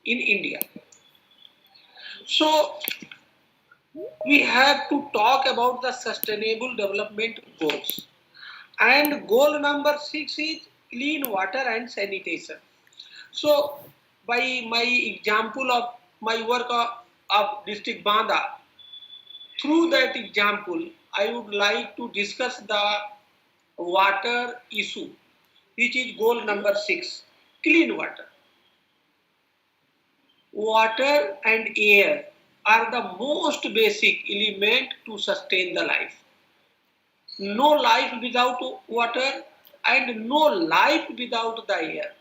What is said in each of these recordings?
in India. So we have to talk about the sustainable development goals. And goal number 6 is clean water and sanitation. So by my example of my work of district Banda, through that example, I would like to discuss the water issue, which is goal number 6, clean water. Water and air are the most basic element to sustain the life. No life without water and no life without the air.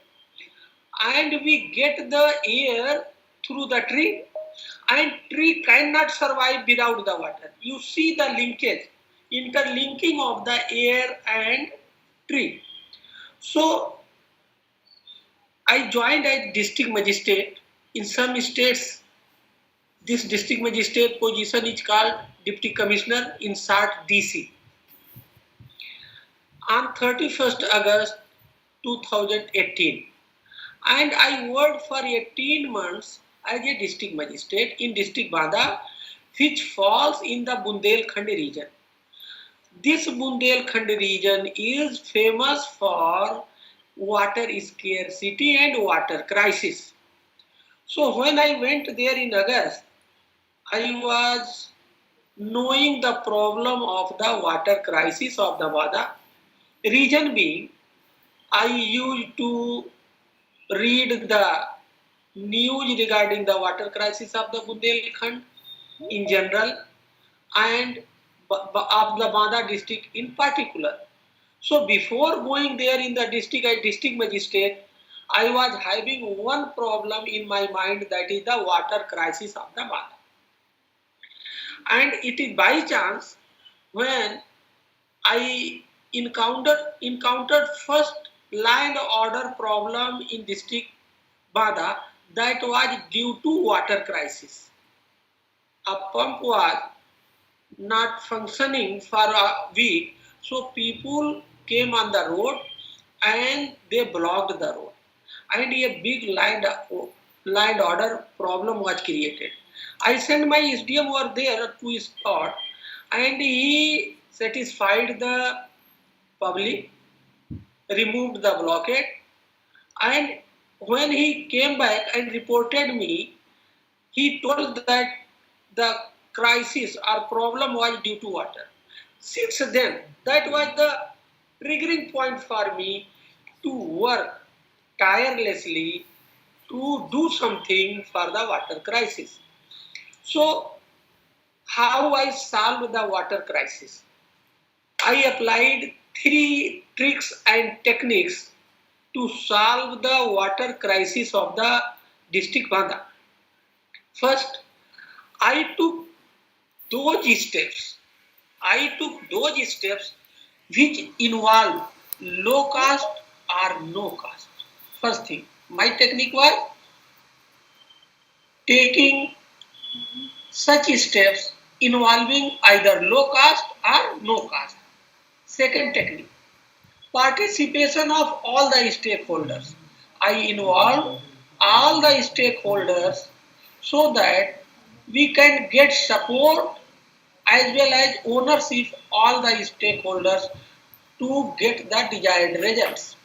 And we get the air through the tree, and tree cannot survive without the water. You see the linkage, interlinking of the air and tree. So I joined as district magistrate. In some states, this district magistrate position is called deputy commissioner, in short DC. On 31st August 2018, and I worked for 18 months as a district magistrate in district Banda, which falls in the Bundelkhand region. This Bundelkhand region is famous for water scarcity and water crisis. So when I went there in August, I was knowing the problem of the water crisis of the Banda. Reason being, I used to read the news regarding the water crisis of the Bundelkhand in general and of the Banda district in particular. So before going there in the district as district magistrate, I was having one problem in my mind, that is the water crisis of the Banda. And it is by chance when I encountered first land order problem in district Banda, that was due to water crisis. A pump was not functioning for a week, so people came on the road and they blocked the road, and a big land order problem was created. I sent my SDM over there to spot, and he satisfied the public, removed the blockade, and when he came back and reported me, he told that the crisis or problem was due to water. Since then, that was the triggering point for me to work tirelessly to do something for the water crisis. So, how I solved the water crisis? I applied 3 tricks and techniques to solve the water crisis of the district Banda. First, I took those steps. Which involve low cost or no cost. First thing, my technique was taking such steps involving either low cost or no cost. Second technique, participation of all the stakeholders. I involve all the stakeholders so that we can get support as well as ownership all the stakeholders to get the desired results.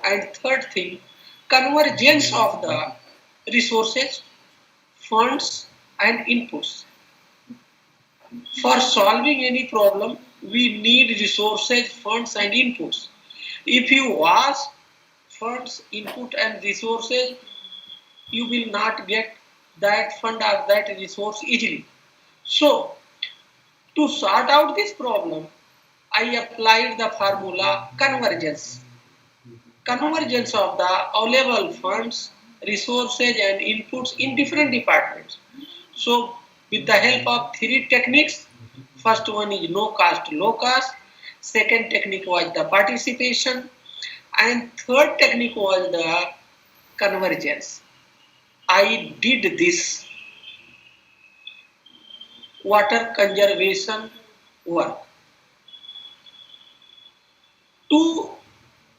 And third thing, convergence of the resources, funds and inputs. For solving any problem, we need resources, funds and inputs. If you ask funds, input and resources, you will not get that fund or that resource easily. So, to sort out this problem, I applied the formula convergence. Convergence of the available funds, resources and inputs in different departments. So, with the help of 3 techniques, first one is no cost, low cost, second technique was the participation, and third technique was the convergence. I did this water conservation work. To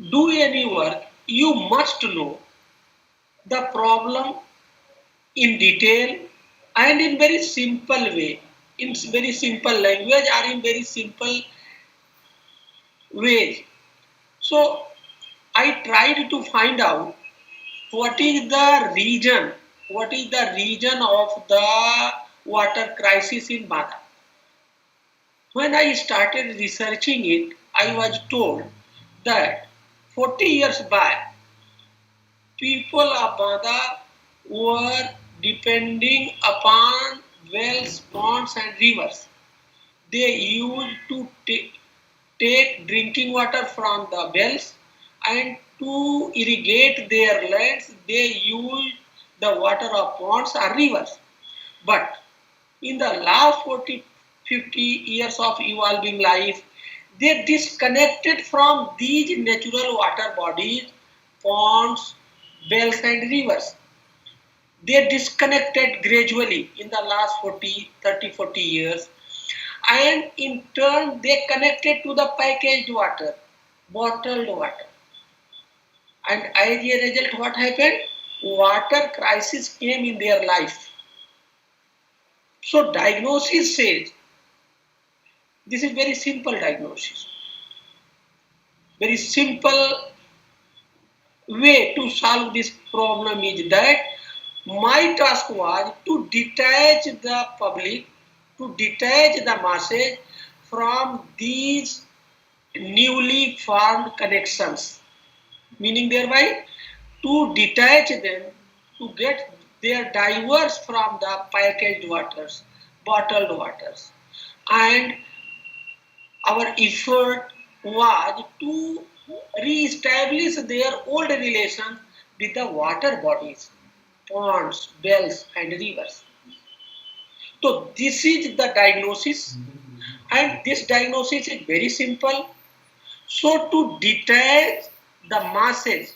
do any work, you must know the problem in detail and in very simple way, in very simple language or in very simple ways. So I tried to find out what is the region of the water crisis in Bada. When I started researching it, I was told that 40 years back, people of Bada were depending upon wells, ponds and rivers. They used to take drinking water from the wells, and to irrigate their lands they used the water of ponds or rivers. But in the last 40, 50 years of evolving life, they disconnected from these natural water bodies, ponds, wells and rivers. They disconnected gradually in the last 40, 30, 40 years, and in turn they connected to the packaged water, bottled water. And as a result, what happened? Water crisis came in their life. So diagnosis says, this is very simple diagnosis. Very simple way to solve this problem is that my task was to detach the public, to detach the masses from these newly formed connections, meaning thereby to detach them, to get their diverse from the packaged waters, bottled waters. And our effort was to re-establish their old relations with the water bodies, ponds, wells and rivers. So this is the diagnosis, and this diagnosis is very simple. So to detach the masses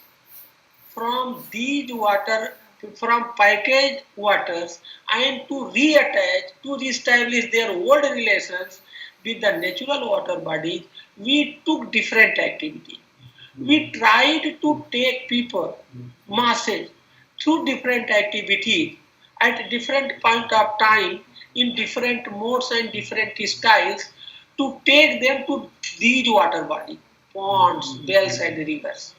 from these water, from packaged waters, and to reattach, to reestablish their old relations with the natural water bodies, we took different activity. We tried to take people, masses, through different activities at different point of time in different modes and different styles to take them to these water bodies, ponds, wells and rivers.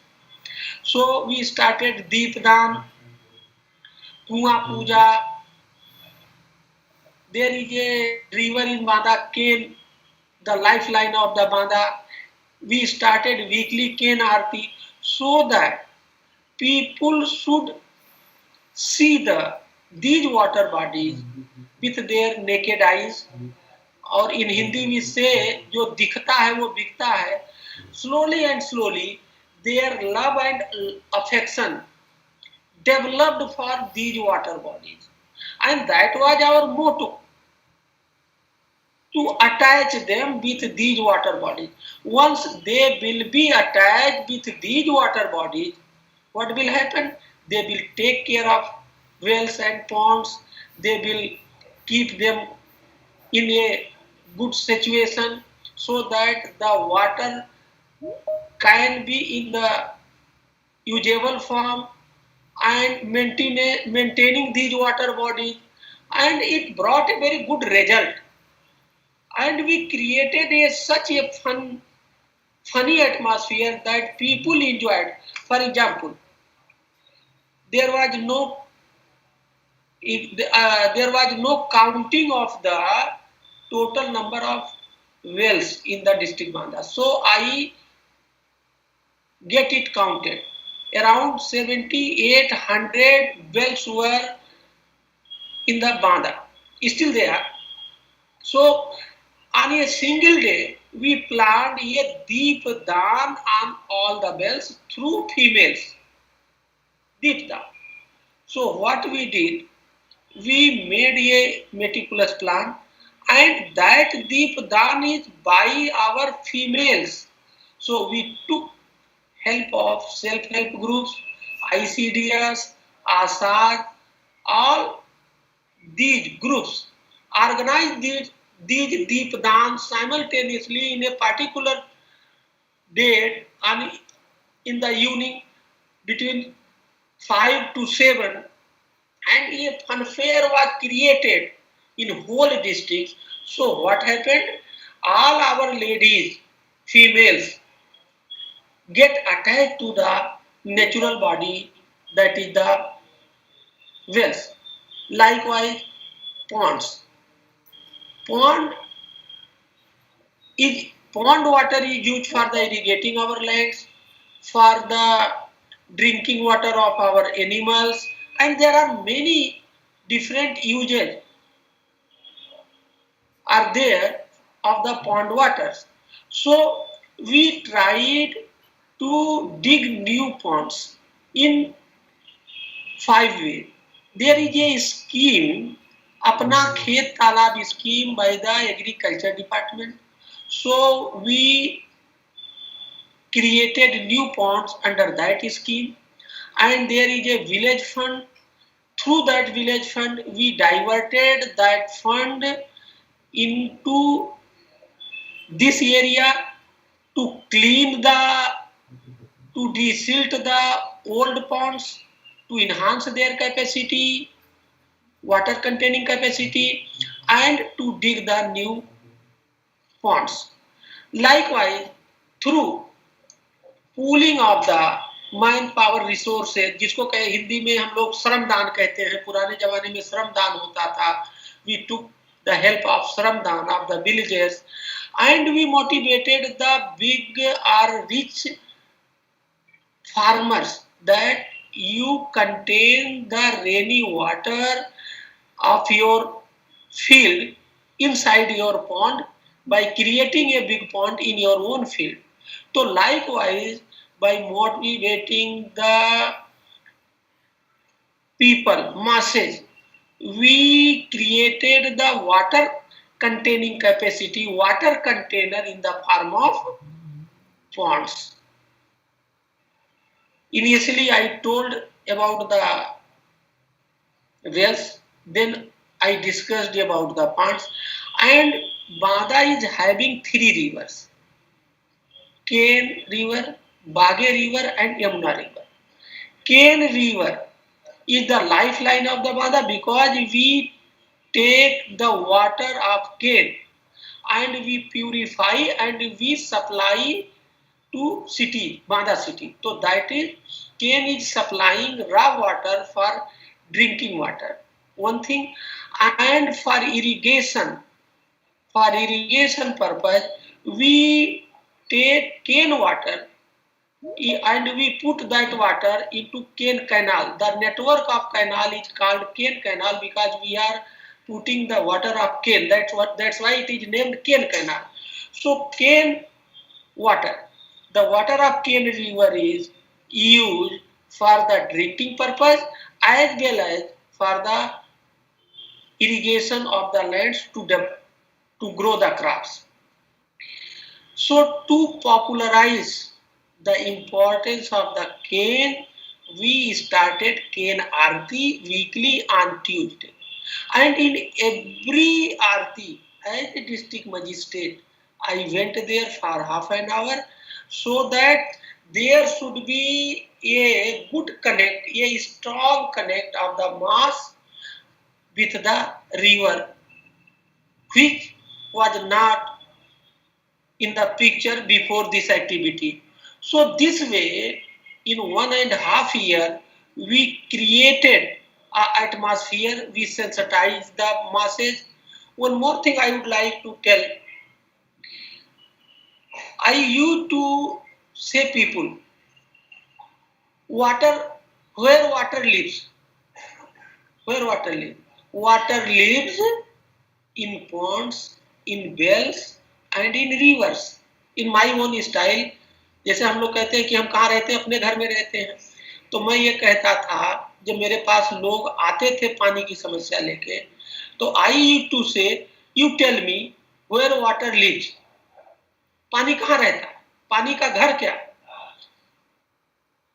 So we started Deepdam, Kunga Puja. There is a river in Banda, Ken, the lifeline of the Banda. We started weekly Ken Aarti so that people should see these water bodies with their naked eyes. और in Hindi we say जो दिखता है वो बिकता है. Slowly and slowly their love and affection developed for these water bodies, and that was our motto, to attach them with these water bodies. Once they will be attached with these water bodies, what will happen? They will take care of wells and ponds, they will keep them in a good situation so that the water can be in the usable form, and maintaining these water bodies, and it brought a very good result, and we created such a funny atmosphere that people enjoyed. For example, there was no there was no counting of the total number of wells in the district Banda. So I get it counted. Around 7,800 wells were in the Banda, still there. So on a single day, we planned a deep dan on all the wells through females. Deep dan. So what we did, we made a meticulous plan, and that deep dan is by our females. So we took help of self-help groups, ICDS, ASAD, all these groups organized these deep dance simultaneously in a particular date and in the evening between 5 to 7, and a funfair was created in whole districts. So what happened? All our ladies, females, get attached to the natural body, that is the wells. Likewise, ponds. Pond pond water is used for the irrigating our lands, for the drinking water of our animals, and there are many different uses are there of the pond waters. So we tried to dig new ponds in 5 ways. There is a scheme, अपना खेत तालाब scheme by the agriculture department. So we created new ponds under that scheme, and there is a village fund. Through that village fund, we diverted that fund into this area to clean to desilt the old ponds, to enhance their capacity, water containing capacity, and to dig the new ponds. Likewise, through pooling of the mind power resources, जिसको कहे हिंदी में हम लोग श्रम दान कहते हैं, पुराने जमाने में श्रम दान होता था. We took the help of shram daan of the villagers and we motivated the big or rich farmers that you contain the rainy water of your field inside your pond by creating a big pond in your own field. So likewise, by motivating the people, masses, we created the water containing capacity, water container in the form of ponds. Initially, I told about the wells, then I discussed about the ponds, and Bada is having 3 rivers: Ken River, Bage River, and Yamuna River. Ken River is the lifeline of the Bada because we take the water of Ken and we purify and we supply to city, Bada city. So that is, Ken is supplying raw water for drinking water. One thing, and for irrigation purpose, we take Ken water and we put that water into Ken canal. The network of canal is called Ken canal because we are putting the water of Ken. That's why it is named Ken canal. So Ken water, the water of Ken river is used for the drinking purpose as well as for the irrigation of the lands to grow the crops. So to popularize the importance of the Ken, we started Ken Aarti weekly on Tuesday. And in every Aarti, as a district magistrate, I went there for half an hour so that there should be a good connect, a strong connect of the mass with the river, which was not in the picture before this activity. So this way, in 1.5 years, we created an atmosphere, we sensitized the masses. One more thing I would like to tell. I used to say people, where water lives. Water lives in ponds, in wells and in rivers. In my own style, जैसे हम लोग कहते हैं कि हम कहाँ रहते हैं, अपने घर में रहते हैं, तो मैं ये कहता था जब मेरे पास लोग आते थे पानी की समस्या लेके, तो I used to say, you tell me where water lives. पानी कहाँ रहता है, पानी का घर क्या,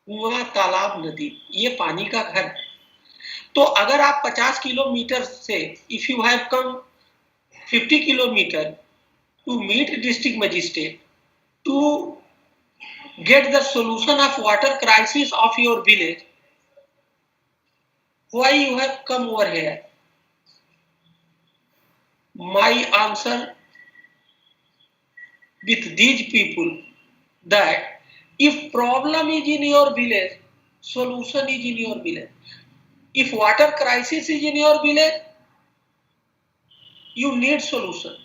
कुआं तालाब नदी, ये पानी का घर है. तो अगर आप 50 किलोमीटर से, if you have come 50 kilometers to meet district magistrate to get the solution of water crisis of your village, Why you have come over here? My answer with these people that if problem is in your village, solution is in your village. If water crisis is in your village, you need solution.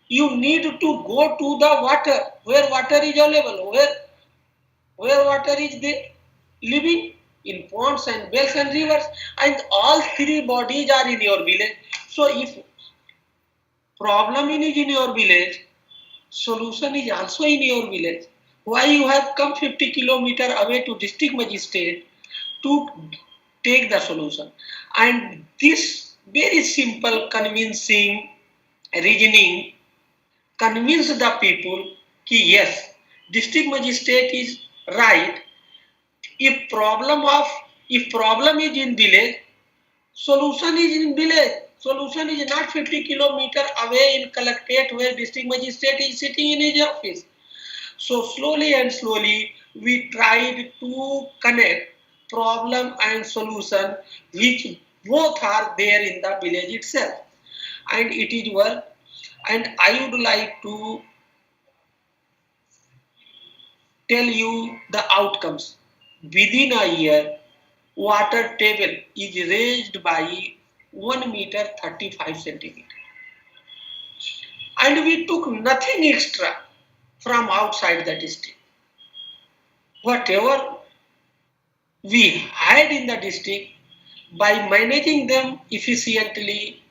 You need to go to the water where water is available, where water is there, living in ponds and wells and rivers, and all three bodies are in your village. So if problem is in your village, solution is also in your village. Why you have come 50 kilometers away to district magistrate to take the solution? And this very simple convincing reasoning convince the people कि yes, district magistrate is right. If problem is in village, solution is in village. Solution is not 50 kilometers away in collectorate where district magistrate is sitting in his office. So slowly and slowly we tried to connect problem and solution which both are there in the village itself, and it is work. And I would like to tell you the outcomes. Within a year, water table is raised by 1 meter 35 centimeter. And we took nothing extra from outside the district. Whatever we had in the district, by managing them efficiently,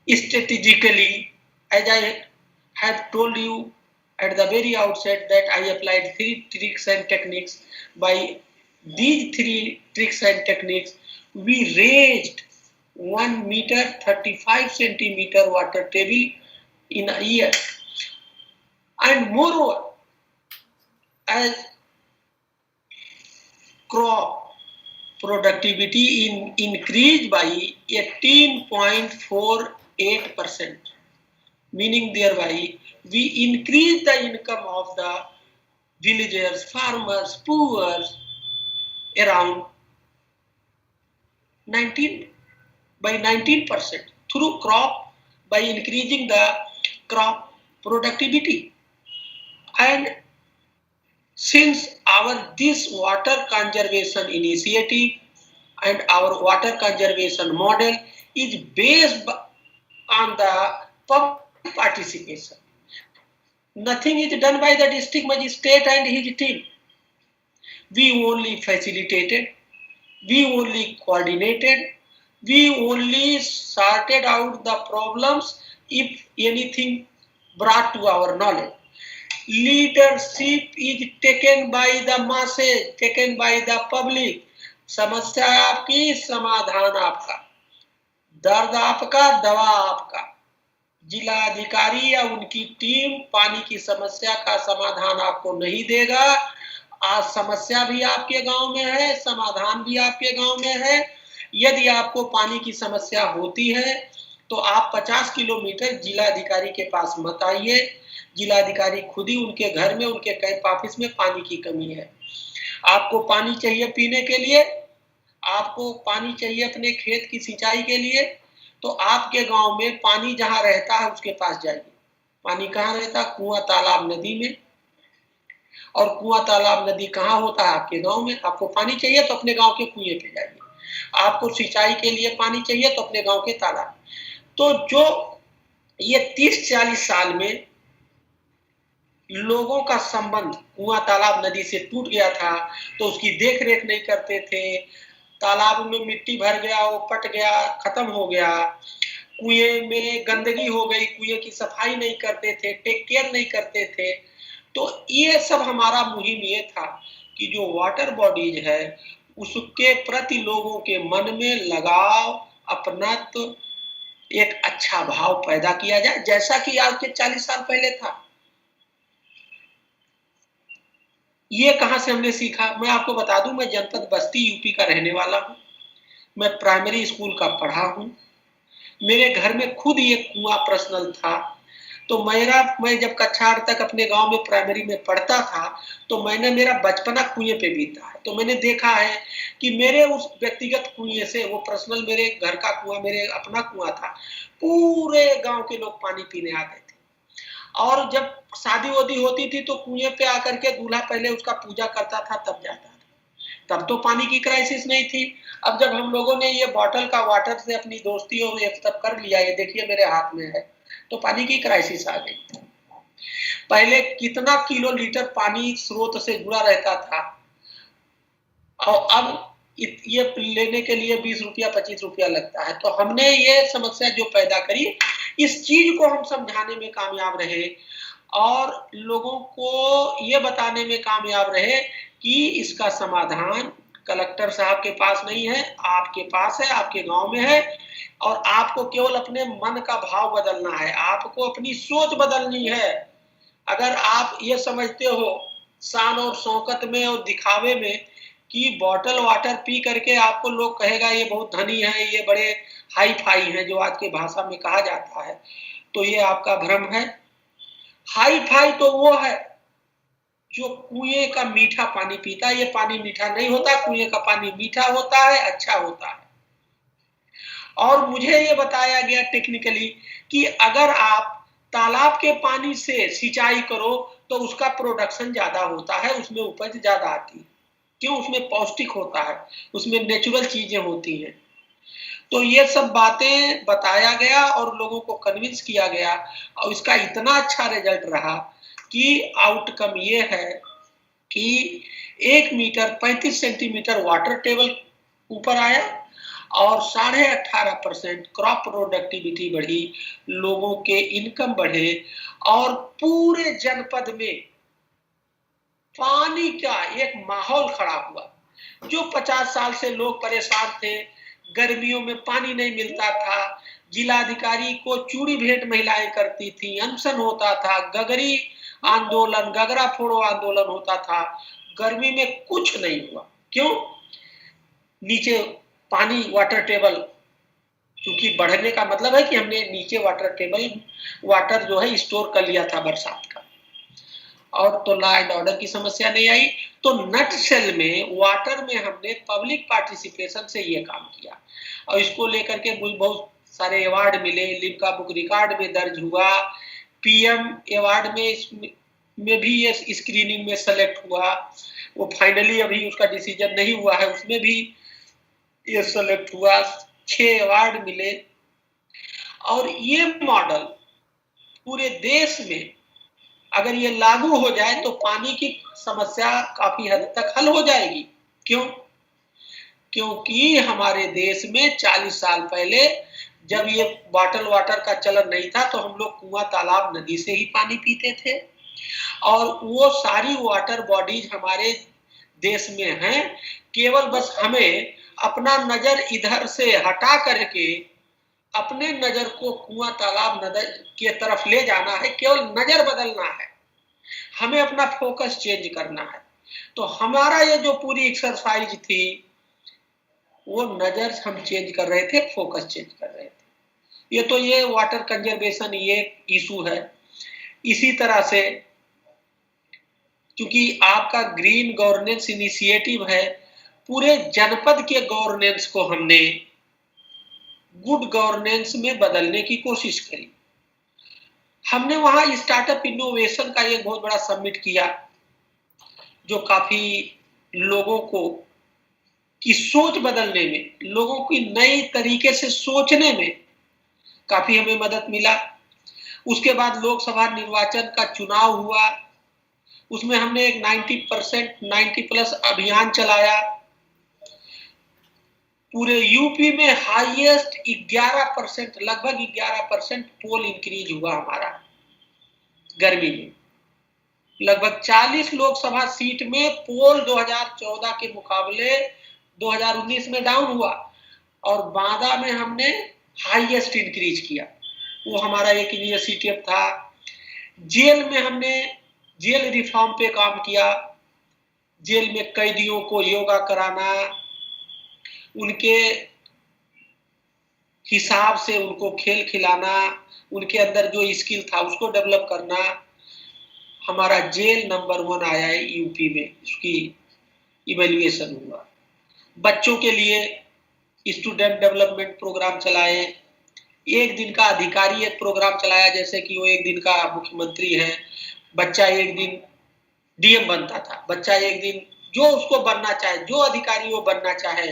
strategically, as I have told you at the very outset that I applied 3 tricks and techniques. By these 3 tricks and techniques, we raised 1 meter 35 centimeter water table in a year. And moreover, as crop productivity increased by 18.48%, meaning thereby we increase the income of the villagers, farmers, poor around 19% through crop, by increasing the crop productivity. And since this water conservation initiative and our water conservation model is based on the public participation, nothing is done by the district magistrate and his team. We only facilitated, we only coordinated, we only sorted out the problems if anything brought to our knowledge. Leadership is taken by the masses, taken by the public. समस्या आपकी, समाधान आपका, दर्द आपका, दवा आपका। जिला अधिकारी या उनकी टीम पानी की समस्या का समाधान आपको नहीं देगा। आज समस्या भी आपके गांव में है, समाधान भी आपके गांव में है। यदि आपको पानी की समस्या होती है तो आप 50 किलोमीटर जिला अधिकारी के पास मत आइए। जिला अधिकारी खुद ही उनके घर में, उनके कैंप ऑफिस में पानी की कमी है। आपको पानी चाहिए पीने के लिए, आपको पानी चाहिए अपने खेत की सिंचाई के लिए, तो आपके गांव में पानी जहां रहता है उसके पास जाइए। पानी कहाँ रहता है? कुआं, तालाब, नदी में। और कुआं, तालाब, नदी कहाँ होता है? आपके गांव में। आपको पानी चाहिए तो अपने गांव के कुएं पे जाइए। आपको सिंचाई के लिए पानी चाहिए तो अपने गांव के तालाब। तो जो ये 30-40 साल में लोगों का संबंध कुआं, तालाब, नदी से टूट गया था, तो उसकी देख रेख नहीं करते थे। तालाब में मिट्टी भर गया, वो पट गया, खत्म हो गया। कुएं में गंदगी हो गई, कुएं की सफाई नहीं करते थे, टेक केयर नहीं करते थे। तो ये सब हमारा मुहिम ये था कि जो वाटर बॉडीज है उसके प्रति लोगों के मन में लगाव, अपनत्व, एक अच्छा भाव पैदा किया जाए, जैसा कि आज के 40 साल पहले था। ये कहां से हमने सीखा? मैं आपको बता दूं, मैं जनपद बस्ती यूपी का रहने वाला हूं। मैं प्राइमरी स्कूल का पढ़ा हूं। मेरे घर में खुद ये कुआं पर्सनल था। तो मैं जब कक्षा 8 तक अपने गांव में प्राइमरी में पढ़ता था, तो मेरा बचपना कुएं पे बीता है। तो मैंने देखा है कि मेरे उस व्यक्तिगत कुएं से, वो पर्सनल मेरे घर का कुआं, मेरे अपना कुआं था, पूरे गांव के लोग पानी पीने आते थे। और जब शादी वादी होती थी तो कुएं पे आकर के दूल्हा पहले उसका पूजा करता था, तब जाता था। तब तो पानी की क्राइसिस नहीं थी। अब जब हम लोगों ने ये बॉटल का वाटर से अपनी दोस्ती और ये सब कर लिया, ये देखिए मेरे हाथ में है, तो पानी की क्राइसिस आ गई। पहले कितना किलो लीटर पानी स्रोत से जुड़ा रहता था, और अब ये लेने के लिए 20 रुपया 25 रुपया लगता है। तो हमने ये समस्या जो पैदा करी, इस चीज को हम समझाने में कामयाब रहे और लोगों को ये बताने में कामयाब रहे कि इसका समाधान कलेक्टर साहब के पास नहीं है, आपके पास है, आपके गांव में है। और आपको केवल अपने मन का भाव बदलना है, आपको अपनी सोच बदलनी है। अगर आप ये समझते हो शान और शौकत में और दिखावे में कि बॉटल वाटर पी करके आपको लोग कहेगा ये बहुत धनी है, ये बड़े हाई फाई है, जो आज की भाषा में कहा जाता है, तो ये आपका भ्रम है। हाई फाई तो वो है जो कुएं का मीठा पानी पीता है। ये पानी मीठा नहीं होता, कुएं का पानी मीठा होता है, अच्छा होता है। और मुझे ये बताया गया टेक्निकली कि अगर आप तालाब के पानी से सिंचाई करो तो उसका प्रोडक्शन ज्यादा होता है, उसमें उपज ज्यादा आती है। क्यों? उसमें पौष्टिक होता है, उसमें नेचुरल चीजें होती हैं। तो ये सब बातें बताया गया और लोगों को कन्विंस किया गया, और इसका इतना अच्छा रिजल्ट रहा कि आउटकम ये है कि 1 मीटर 35 सेंटीमीटर वाटर टेबल ऊपर आया और 18.5% क्रॉप प्रोडक्टिविटी बढ़ी, लोगों के इनकम बढ़े और पूरे जनपद में पानी का एक माहौल खड़ा हुआ। जो 50 साल से लोग परेशान थे, गर्मियों में पानी नहीं मिलता था, जिलाधिकारी को चूड़ी भेंट महिलाएं करती थी, अनशन होता था, गगरी आंदोलन, गगरा फोड़ो आंदोलन होता था, गर्मी में कुछ नहीं हुआ। क्यों? नीचे पानी वाटर टेबल, क्योंकि बढ़ने का मतलब है कि हमने नीचे वाटर टेबल वाटर जो है स्टोर कर लिया था बरसात का, और तो लॉ एंड ऑर्डर की समस्या नहीं आई। तो नट सेल में वाटर में हमने पब्लिक पार्टिसिपेशन से ये काम किया, और इसको लेकर के बहुत सारे अवार्ड मिले, लिम्का बुक रिकॉर्ड में दर्ज हुआ, पीएम अवार्ड में भी ये स्क्रीनिंग में सेलेक्ट हुआ। वो फाइनली अभी उसका डिसीजन नहीं हुआ है, उसमें भी ये सेलेक्ट हुआ, 6 अवार्ड मिले। और ये मॉडल पूरे देश में अगर ये लागू हो जाए तो पानी की समस्या काफी हद तक हल हो जाएगी। क्यों? क्योंकि हमारे देश में 40 साल पहले जब ये बॉटल वाटर का चलन नहीं था, तो हम लोग कुआं, तालाब, नदी से ही पानी पीते थे। और वो सारी वाटर बॉडीज हमारे देश में हैं, केवल बस हमें अपना नजर इधर से हटा करके अपने नजर को कुआं, तालाब, नदी के तरफ ले जाना है। केवल नजर बदलना है, हमें अपना फोकस चेंज करना है। तो हमारा ये जो पूरी एक्सरसाइज थी, वो नजर हम चेंज कर रहे थे, फोकस चेंज कर रहे थे। ये तो ये वाटर कंजर्वेशन ये इशू है। इसी तरह से क्योंकि आपका ग्रीन गवर्नेंस इनिशिएटिव है, पूरे जनपद के गवर्नेंस को हमने गुड गवर्नेंस में बदलने की कोशिश करी। हमने वहां स्टार्टअप इनोवेशन का एक बहुत बड़ा समिट किया, जो काफी लोगों को की सोच बदलने में, लोगों की नई तरीके से सोचने में काफी हमें मदद मिला। उसके बाद लोकसभा निर्वाचन का चुनाव हुआ, उसमें हमने एक 90+ अभियान चलाया। पूरे यूपी में हाईएस्ट 11%, लगभग 11% पोल इंक्रीज हुआ हमारा गर्मी में। लगभग 40 लोकसभा सीट में पोल 2014 के मुकाबले 2019 में डाउन हुआ, और बांदा में हमने हाईएस्ट इंक्रीज किया। वो हमारा एक इनिशिएटिव था। जेल में हमने जेल रिफॉर्म पे काम किया। जेल में कैदियों को योगा कराना, उनके हिसाब से उनको खेल खिलाना, उनके अंदर जो स्किल था उसको डेवलप करना। हमारा जेल नंबर 1 आया है यूपी में, उसकी इवैल्यूएशन हुआ। बच्चों के लिए स्टूडेंट डेवलपमेंट प्रोग्राम चलाए, एक दिन का अधिकारी एक प्रोग्राम चलाया, जैसे कि वो एक दिन का मुख्यमंत्री है, बच्चा एक दिन डीएम बनता था, बच्चा एक दिन जो उसको बनना चाहे, जो अधिकारी वो बनना चाहे,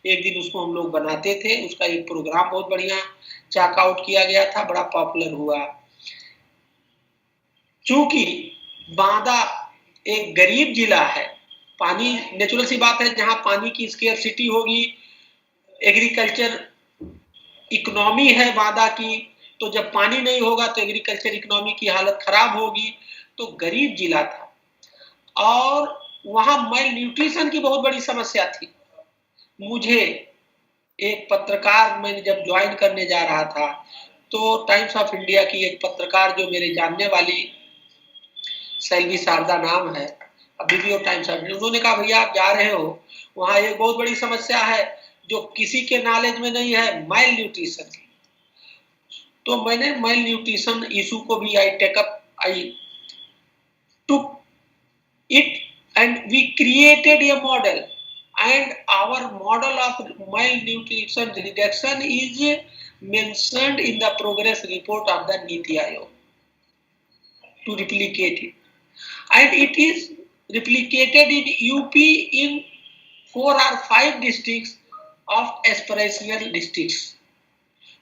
एक दिन उसको हम लोग बनाते थे। उसका एक प्रोग्राम बहुत बढ़िया चेक आउट किया गया था, बड़ा पॉपुलर हुआ। चूंकि बांदा एक गरीब जिला है, पानी नेचुरल सी बात है, जहां पानी की स्केर्सिटी होगी, एग्रीकल्चर इकोनॉमी है बांदा की, तो जब पानी नहीं होगा तो एग्रीकल्चर इकोनॉमी की हालत खराब होगी। तो गरीब जिला था और वहां मेल न्यूट्रिशन की बहुत बड़ी समस्या थी। मुझे एक पत्रकार, मैंने जब ज्वाइन करने जा रहा था तो टाइम्स ऑफ इंडिया की एक पत्रकार जो मेरे जानने वाली, सैलवी शारदा नाम है, अभी भी वो टाइम्स ऑफ इंडिया, उन्होंने कहा भैया आप जा रहे हो, वहां एक बहुत बड़ी समस्या है जो किसी के नॉलेज में नहीं है, मेल न्यूट्रिशन की। तो मैंने मेल न्यूट्रिशन इशू को भी आई took it and we created a model, and our model of malnutrition reduction is mentioned in the progress report of the Niti Aayog to replicate it, and it is replicated in UP in 4 or 5 districts of aspirational districts.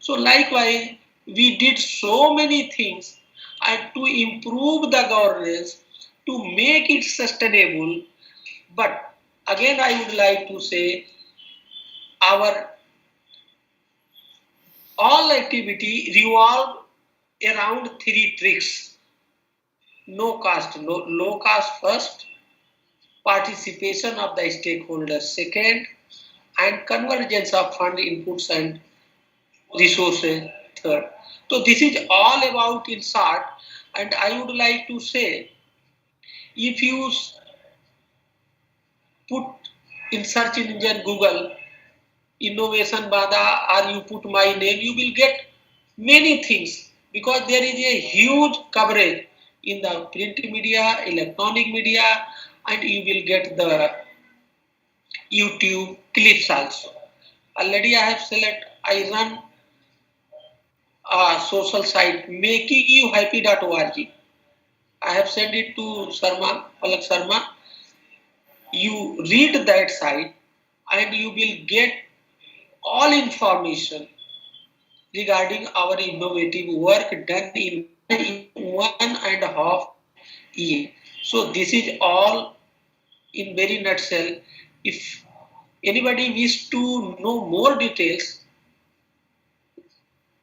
So likewise we did so many things and to improve the governance, to make it sustainable. But again I would like to say our all activity revolve around 3 tricks: no cost, low cost first, participation of the stakeholders second, and convergence of fund inputs and resources third. So this is all about in short, and I would like to say, if you put in search engine Google innovation Bada, or you put my name, you will get many things, because there is a huge coverage in the print media, electronic media, and you will get the YouTube clips also. Already I have selected, I run a social site makingyouhappy.org. I have sent it to Sharma, Palak Sharma. You read that site and you will get all information regarding our innovative work done in 1.5 years. So this is all in very nutshell. If anybody wish to know more details,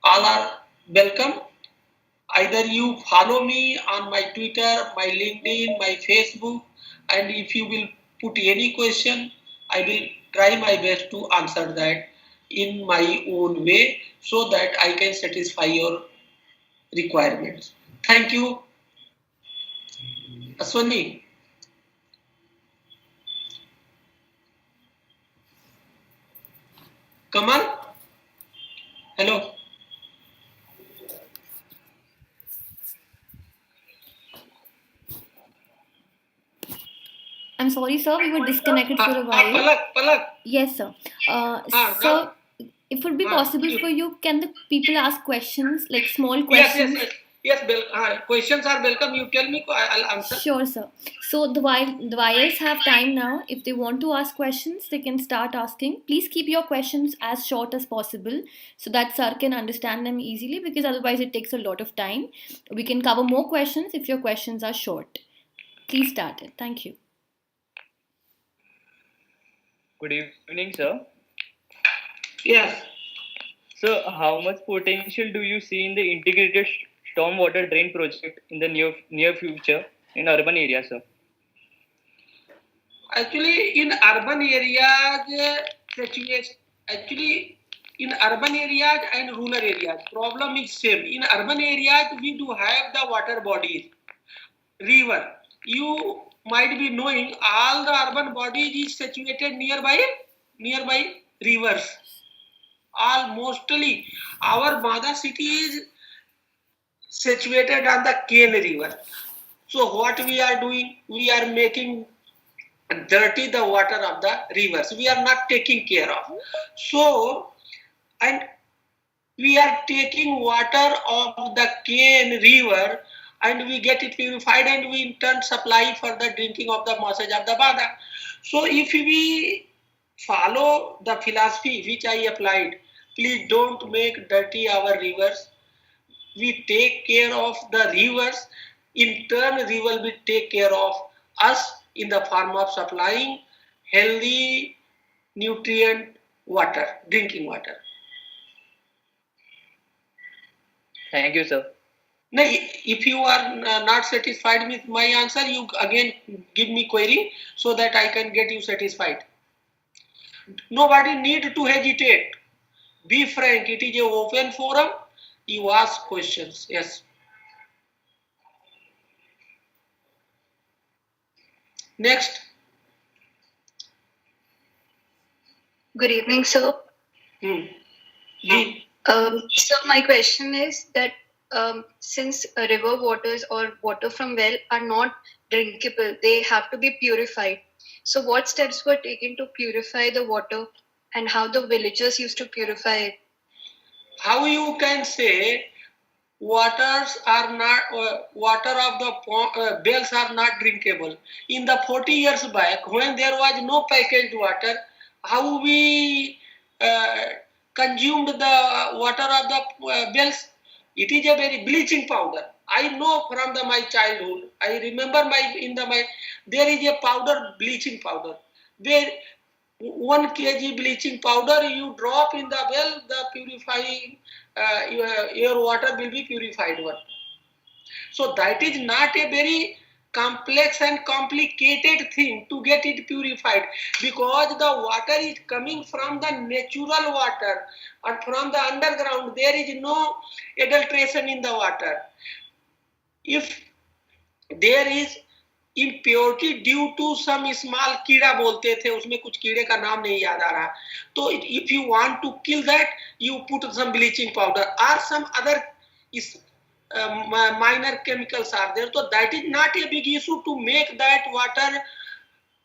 all are welcome. Either you follow me on my Twitter, my LinkedIn, my Facebook, and if you will put any question, I will try my best to answer that in my own way, so that I can satisfy your requirements. Thank you. Aswani. Kamal? Hello. I'm sorry, sir. We were disconnected for a while. Palak. Yes, sir. Sir, if it would be possible for you, can the people ask questions, like small questions? Yes. Questions are welcome. You tell me, I'll answer. Sure, sir. So the viewers have time now. If they want to ask questions, they can start asking. Please keep your questions as short as possible so that sir can understand them easily, because otherwise it takes a lot of time. We can cover more questions if your questions are short. Please start it. Thank you. Good evening, sir. Yes. So, how much potential do you see in the integrated stormwater drain project in the near future in urban areas, sir? Actually, in urban areas, in urban areas and rural areas, problem is same. In urban areas, we do have the water bodies, river. You might be knowing all the urban bodies is situated nearby rivers Mostly our Bada city is situated on the Kane River. So what we are doing, we are making dirty the water of the rivers. We are not taking care of. So, and we are taking water of the Kane River and we get it purified and we in turn supply for the drinking of the masses of the Bada. So if we follow the philosophy which I applied, please don't make dirty our rivers. We take care of the rivers. In turn, river will take care of us in the form of supplying healthy, nutrient water, drinking water. Thank you, sir. Now, if you are not satisfied with my answer, you again give me query so that I can get you satisfied. Nobody need to hesitate. Be frank. It is an open forum. You ask questions. Yes. Next. Good evening, sir. So my question is that since river waters or water from well are not drinkable, they have to be purified. So what steps were taken to purify the water and how the villagers used to purify it? How you can say waters are not water of the wells are not drinkable? In the 40 years back, when there was no packaged water, how we consumed the water of the wells? It is a very bleaching powder. I know from my childhood. I remember there is a powder, bleaching powder, where 1 kg bleaching powder you drop in the well, the purifying your water will be purified one. So that is not a very complex and complicated thing to get it purified, because the water is coming from the natural water and from the underground. There is no adulteration in the water. If there is impurity due to some small कीड़ा बोलते थे, उसमें कुछ कीड़े का नाम नहीं याद आ रहा, तो if you want to kill that, you put some bleaching powder or some other minor chemicals are there. So that is not a big issue to make that water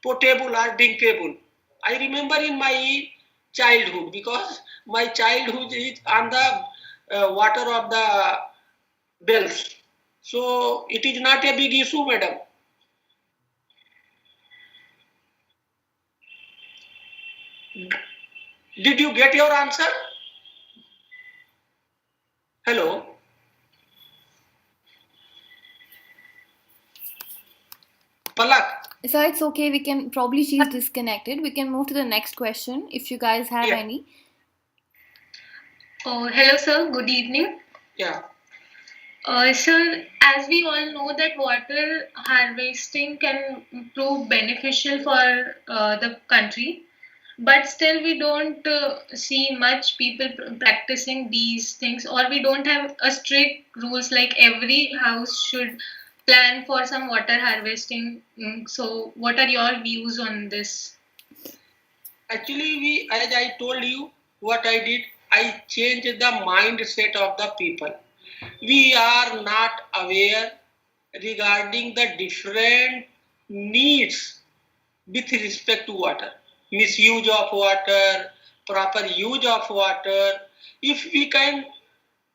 potable or drinkable. I remember in my childhood, because my childhood is on the water of the wells. So it is not a big issue, madam. Did you get your answer? Hello? Palak? So it's okay. We can probably she's disconnected. We can move to the next question if you guys have any. Oh, hello, sir. Good evening. Yeah. Sir, as we all know that water harvesting can prove beneficial for the country, but still we don't see much people practicing these things, or we don't have a strict rules like every house should plan for some water harvesting. So what are your views on this? Actually, as I told you, what I did, I changed the mindset of the people. We are not aware regarding the different needs with respect to water. Misuse of water, proper use of water. If we can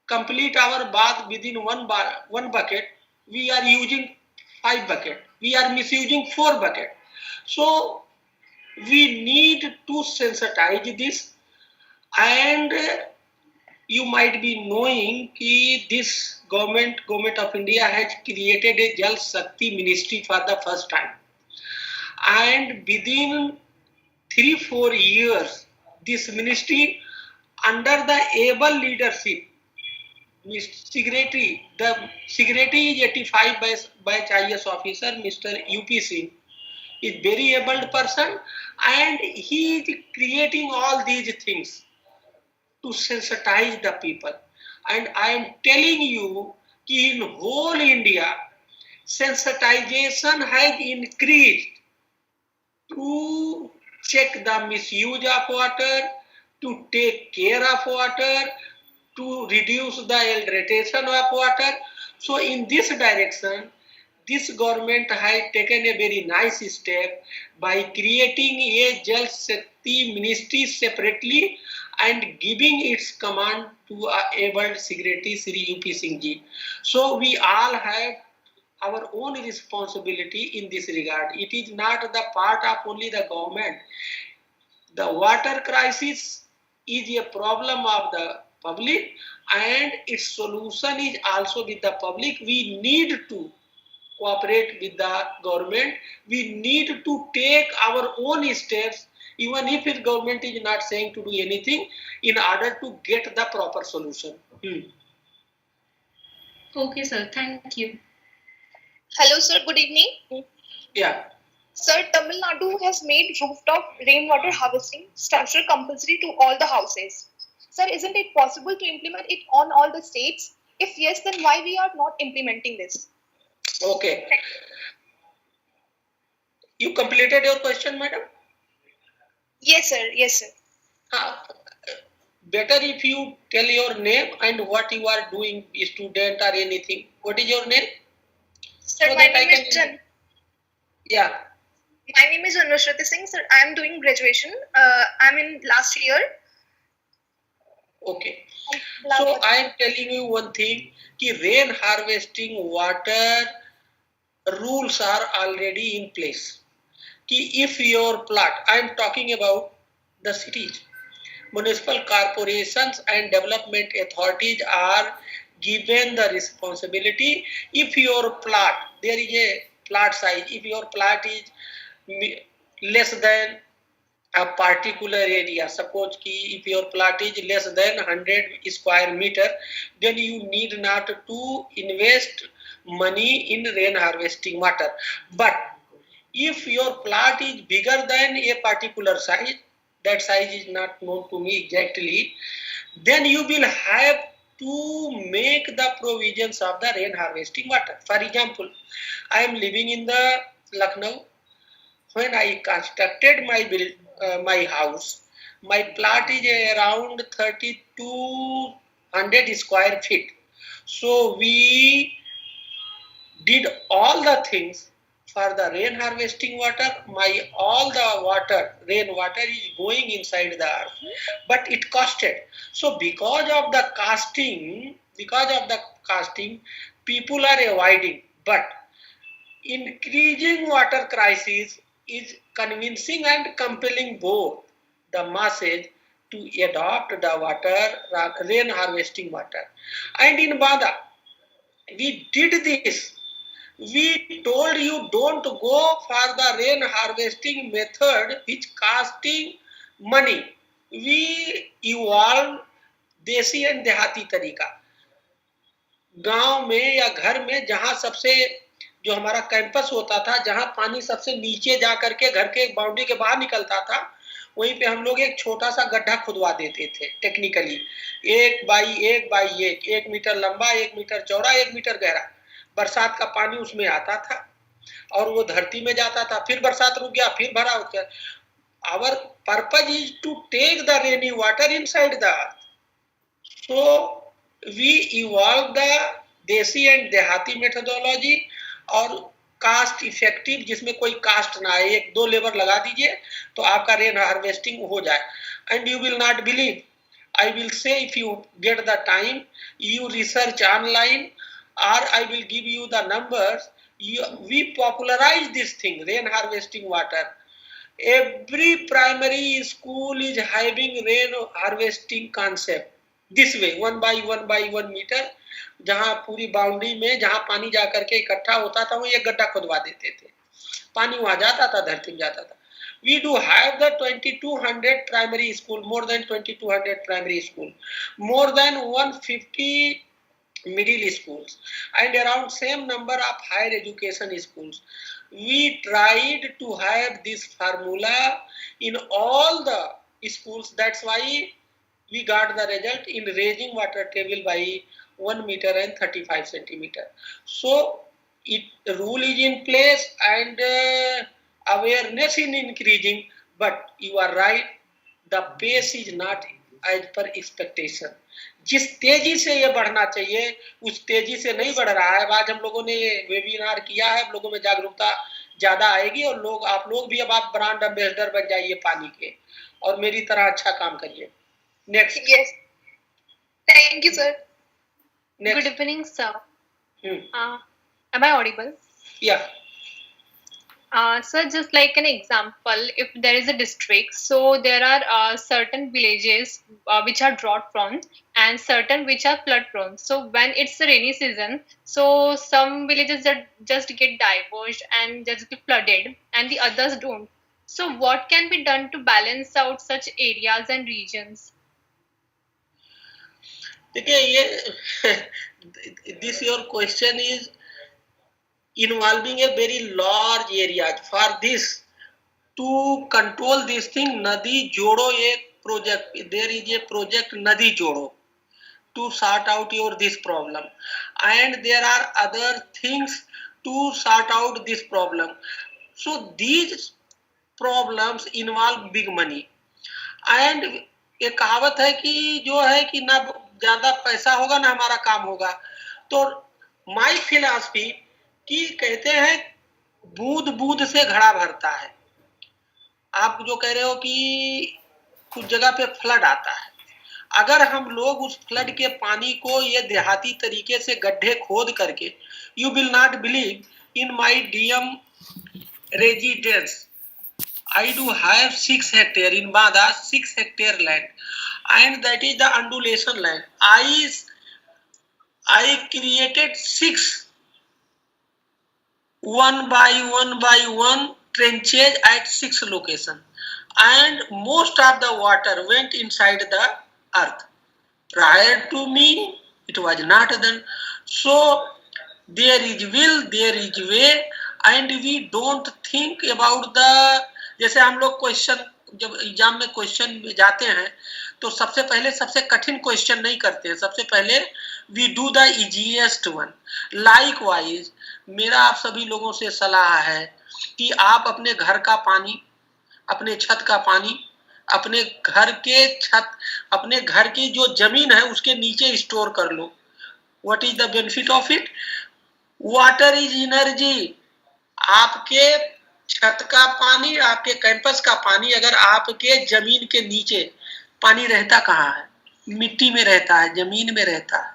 complete our bath within one bucket, we are using 5 buckets. We are misusing 4 buckets. So we need to sensitize this, and you might be knowing that this government of India has created a Jal Shakti ministry for the first time, and within 3-4 years this ministry under the able leadership, the secretary is 85 by IAS officer Mr. UP-2010 is very able person, and he is creating all these things to sensitize the people. And I am telling you, in whole India, sensitization has increased to check the misuse of water, to take care of water, to reduce the illiteration of water. So in this direction, this government has taken a very nice step by creating a Jal Shakti ministry separately and giving its command to able Secretary Sri UP Singh ji. So we all have our own responsibility in this regard. It is not the part of only the government. The water crisis is a problem of the public and its solution is also with the public. We need to cooperate with the government. We need to take our own steps even if the government is not saying to do anything in order to get the proper solution. Okay, sir. Thank you. Hello, sir. Good evening. Yeah. Sir, Tamil Nadu has made rooftop rainwater harvesting structure compulsory to all the houses. Sir, isn't it possible to implement it on all the states? If yes, then why we are not implementing this? Okay. You completed your question, madam? Yes, sir. Yes, sir. Better if you tell your name and what you are doing, student or anything. What is your name? Sir, So my that I name is can- Jan. Yeah. My name is Anushriti Singh. Sir, I am doing graduation. I'm in last year. Okay. So I am telling you one thing, कि rain harvesting water rules are already in place. कि if your plot, I am talking about the cities, municipal corporations and development authorities are given the responsibility. If your plot, there is a plot size, if your plot is less than a particular area, suppose ki if your plot is less than 100 square meter, then you need not to invest money in rain harvesting water. But if your plot is bigger than a particular size, that size is not known to me exactly, then you will have to make the provisions of the rain harvesting water. For example, I am living in the Lucknow. When I constructed my house, my plot is around 3200 square feet. So we did all the things for the rain harvesting water. All the rain water is going inside the earth, but it costed. So because of the casting, people are avoiding. But increasing water crisis is convincing and compelling both the masses to adopt the rain harvesting water. And in Bada, we did this. We told you don't go for the rain harvesting method which costing money. We evolved देसी and देहाती तरीका. गांव में या घर में जहां सबसे जो हमारा कैंपस होता था, जहां पानी सबसे नीचे जा करके घर के बाउंड्री के बाहर निकलता था, वहीं पे हम लोग एक छोटा सा गड्ढा खुदवा देते थे टेक्निकली, 1 बाई 1 मीटर लंबा, 1 मीटर चौड़ा, 1 मीटर गहरा. बरसात का पानी उसमें आता था और वो धरती में जाता था. फिर बरसात रुक गया, फिर भरा हो गया. Our purpose is to take the rainy water inside the earth. So we evolved the देसी एंड देहाती मेथोडोलॉजी और कास्ट इफेक्टिव, जिसमें कोई कास्ट ना आए. 1-2 लेबर लगा दीजिए तो आपका रेन हार्वेस्टिंग हो जाए. And you will not believe, I will say, if you get the time, you research online or I will give you the numbers. We popularize this thing, rain harvesting water. Every primary school is having rain harvesting concept. This way, 1 by 1 meter, जहां पूरी boundary में जहां पानी जाकर के इकट्ठा होता था, वो एक गड्ढा खुदवा देते थे. पानी वहां जाता था, धरती में जाता था. We do have the 2200 primary school, more than 2200 primary school, more than 150 middle schools, and around same number of higher education schools. We tried to have this formula in all the schools. That's why we got the result in raising water table by 1 meter and 35 centimeter. So rule is in place and awareness is increasing. But you are right, the pace is not as per expectation. जिस तेजी से ये बढ़ना चाहिए उस तेजी से नहीं बढ़ रहा है। आज हम लोगों ने वेबिनार किया है, लोगों में जागरूकता ज्यादा आएगी और लोग, आप लोग भी अब आप ब्रांड एम्बेसडर बन जाइए पानी के और मेरी तरह अच्छा काम करिए। Next. Yes. Thank you, sir. Good next. evening, sir. Am I audible? या Sir, just like an example, if there is a district, so there are certain villages which are drought prone and certain which are flood prone. So when it's the rainy season, so some villages that just get diverged and just get flooded, and the others don't. So what can be done to balance out such areas and regions? देखिए ये this your question is involving a very large area. For this, to control this thing, Nadi Jodo एक project, there is a project Nadi Jodo to sort out your this problem, and there are other things to sort out this problem. So these problems involve big money, and एक कहावत है कि जो है कि ना ज्यादा पैसा होगा ना हमारा काम होगा। तो माई फिलॉसफी कि कहते हैं बूंद बूंद से घड़ा भरता है। आप जो कह रहे हो कि कुछ जगह पे फ्लड आता है, अगर हम लोग उस फ्लड के पानी को ये देहाती तरीके से गड्ढे खोद करके, you will not believe in my DM residence I do have 6 hectare in Bada, 6 hectare land, and that is the undulation land. I created 6 one by one trenches at 6 location, and most of the water went inside the earth. Prior to me, it was not done. So there is will, there is way, and we don't think about the, जैसे हम लोग question जब exam में question में जाते हैं तो सबसे पहले सबसे कठिन क्वेश्चन नहीं करते हैं, सबसे पहले we do the easiest one. Likewise मेरा आप सभी लोगों से सलाह है कि आप अपने घर का पानी, अपने छत का पानी, अपने घर के छत, अपने घर की जो जमीन है उसके नीचे स्टोर कर लो। What is the benefit of it? Water is energy. आपके छत का पानी, आपके कैंपस का पानी अगर आपके जमीन के नीचे, पानी रहता कहाँ है? मिट्टी में रहता है, जमीन में रहता है।